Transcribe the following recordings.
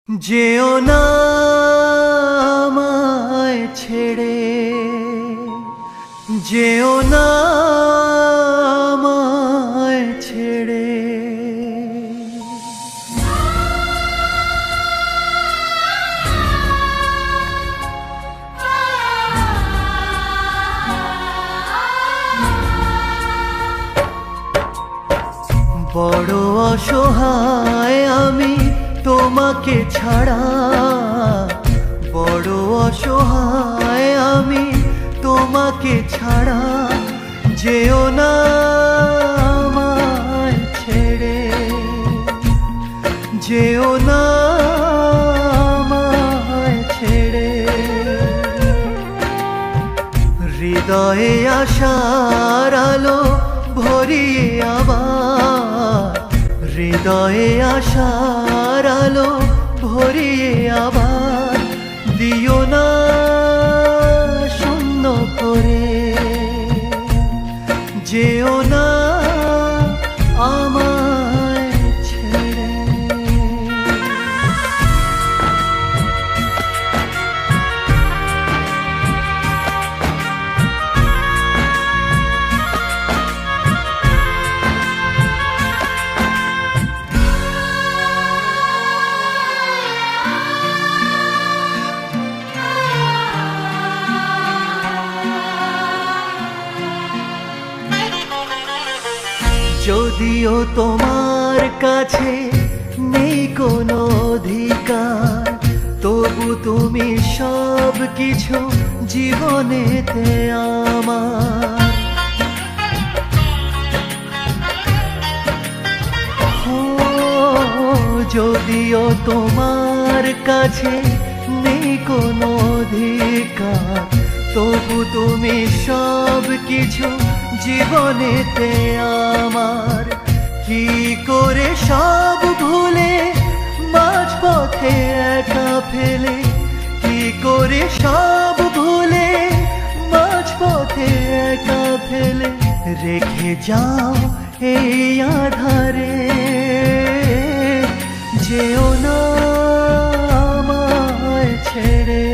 যেও না আমায় ছেড়ে, যেও না আমায় ছেড়ে। বড় অসহায় আমি তোমাকে ছাড়া, বড় অসহায় আমি তোমাকে ছাড়া। যেও না আমায় ছেড়ে, যেও না আমায় ছেড়ে। হৃদয়ে আশার আলো ভরিয়ে আবার, হৃদয়ে আশার আলো ভরিয়ে আবার দিও না শূন্য করে। যেও না আমায় ছেড়ে। যদিও তোমার কাছে নেই কোনো অধিকার, তবু তুমি সব কিছু জীবনেতে আমার। যদিও তোমার কাছে নেই কোনো অধিকার, তবু তুমি সব কিছু জীবনেতে আমার। কি করে সব ভুলে মাঝপথে একা ফেলে, কি করে সব ভুলে মাঝপথে একা ফেলে রেখে যাও এই আধারে। যেও না আমায় ছেড়ে,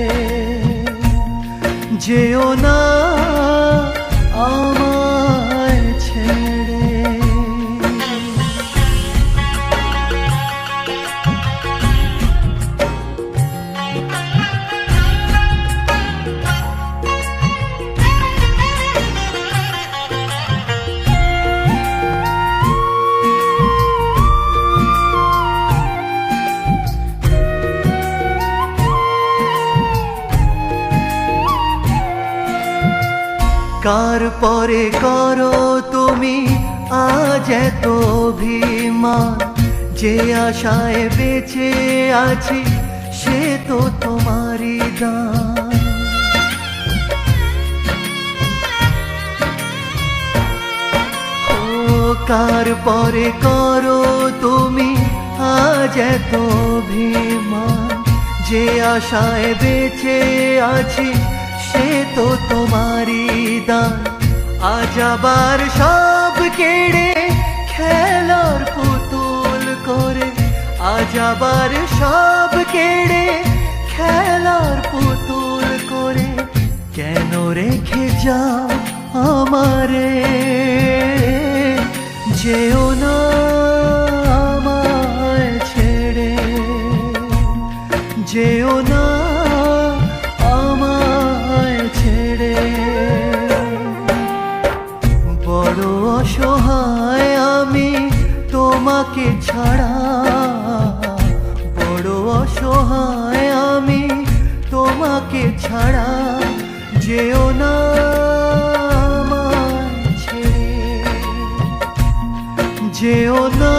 যেও না আমায় ছেড়ে। কার পরে করো তুমি আজ এত অভিমান, যে আশায় বেঁচে আছি সে তো তোমারই দান। ও কার পরে করো তুমি আজ এত অভিমান, যে আশায় বেঁচে আছি সে তো তোমারই দান। আজ আবার সব কেড়ে খেলার পুতুল করে, আজ আবার সব কেড়ে খেলার পুতুল করে কেন রেখে যাও আমারে। যেও না আমায় ছেড়ে, যেও না আমায় ছেড়ে। বড় অসহায় আমি তোমাকে ছাড়া, বড় অসহায় আমি তোমাকে ছাড়া। যেও না আমায় ছেড়ে, যেও না।